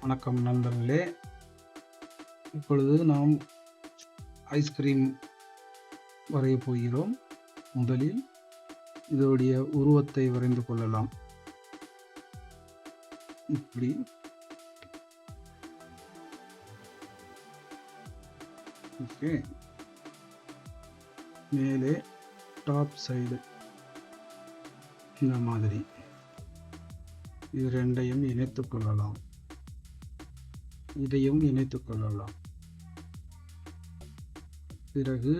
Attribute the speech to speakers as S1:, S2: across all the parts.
S1: வணக்கம் நண்பர்களே. இப்பொழுது நாம் ஐஸ்கிரீம் வரையப் போகிறோம். முதலில் இதோடைய உருவத்தை வரைந்து கொள்ளலாம். இப்படி ஓகே. மேலே டாப் சைடு இந்த மாதிரி இது ரெண்டையும் இணைத்துக் கொள்ளலாம். இதையும் இணைத்துக் கொள்ளலாம். பிறகு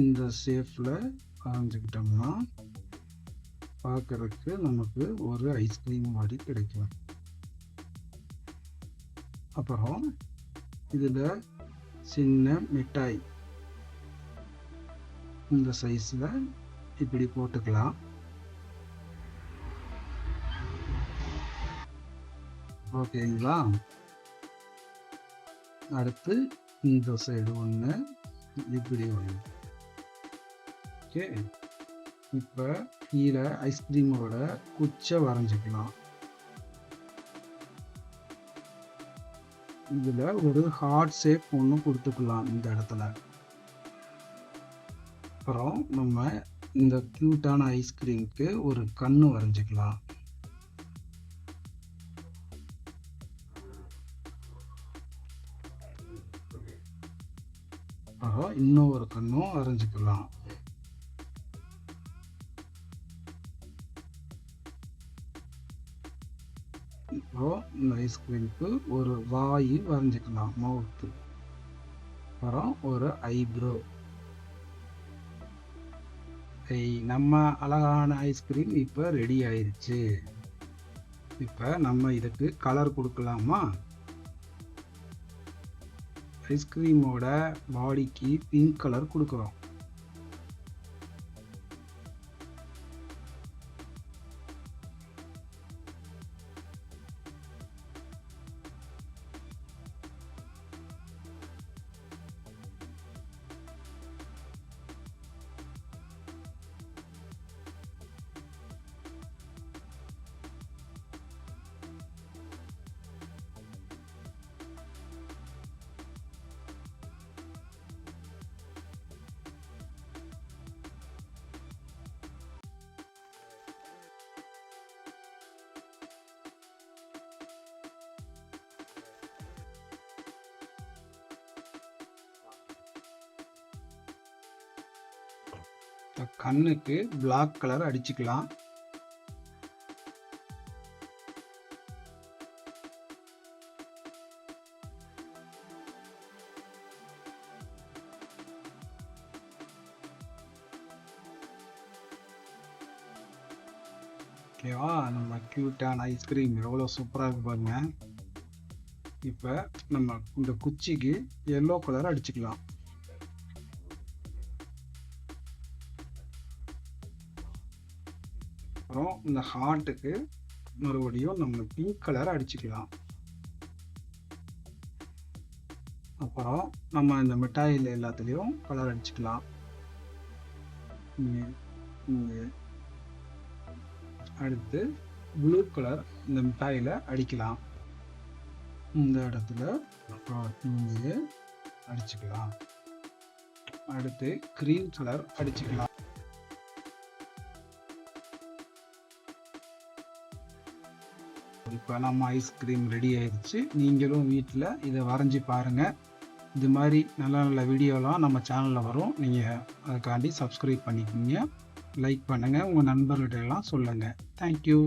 S1: இந்த ஷேப்ல வரைஞ்சுக்கிட்டோம்னா பார்க்கறதுக்கு நமக்கு ஒரு ஐஸ்கிரீம் மாதிரி கிடைக்கும். அப்புறம் இதுல சின்ன மிட்டாய் இந்த சைஸ்ல இப்படி போட்டுக்கலாம். ஓகேங்களா? அடுத்து இந்த சைடு ஒன்று, இப்படி ஒன்று. ஓகே. இப்போ கீழே ஐஸ்கிரீமோட குச்சை வரைஞ்சிக்கலாம். இதில் ஒரு ஹார்ட் ஷேப் ஒன்று கொடுத்துக்கலாம் இந்த இடத்துல. அப்புறம் நம்ம இந்த க்யூட்டான ஐஸ்கிரீமுக்கு ஒரு கண்ணு வரைஞ்சிக்கலாம். இன்னும் ஒரு கண்ணும் வரைஞ்சிக்கலாம். இப்போ இந்த ஐஸ்கிரீமுக்கு ஒரு வாய் வரைஞ்சிக்கலாம், மவுத்து. அப்புறம் ஒரு ஐப்ரோ. நம்ம அழகான ஐஸ்கிரீம் இப்போ ரெடி ஆயிடுச்சு. இப்போ நம்ம இதுக்கு கலர் கொடுக்கலாமா? ஐஸ்கிரீமோட பாடிக்கு பிங்க் கலர் கொடுக்குறோம். கண்ணுக்கு பிளாக் கலர் அடிச்சுக்கலாம். ஓகேவா? நம்ம கியூட்டான ஐஸ்கிரீம் எவ்வளோ சூப்பராக இருக்கு பாருங்க. இப்போ நம்ம இந்த குச்சிக்கு எல்லோ கலர் அடிச்சுக்கலாம். அப்புறம் இந்த ஹார்ட்டுக்கு மறுபடியும் நம்ம பிங்க் கலர் அடிச்சுக்கலாம். அப்புறம் நம்ம இந்த மிட்டாயில் எல்லாத்துலேயும் கலர் அடிச்சுக்கலாம். அடுத்து ப்ளூ கலர் இந்த மிட்டாயில் அடிக்கலாம். இந்த இடத்துல இங்கே அடிச்சுக்கலாம். அடுத்து கிரீன் கலர் அடிச்சுக்கலாம். இப்போ நம்ம ஐஸ்கிரீம் ரெடி ஆயிடுச்சு. நீங்களும் வீட்டில் இதை வரைஞ்சி பாருங்கள். இது மாதிரி நல்ல நல்ல வீடியோலாம் நம்ம சேனலில் வரும். நீங்கள் அதுக்காண்டி சப்ஸ்கிரைப் பண்ணிக்கோங்க, லைக் பண்ணுங்கள், உங்கள் நண்பர்கிட்ட எல்லாம் சொல்லுங்கள். தேங்க்யூ.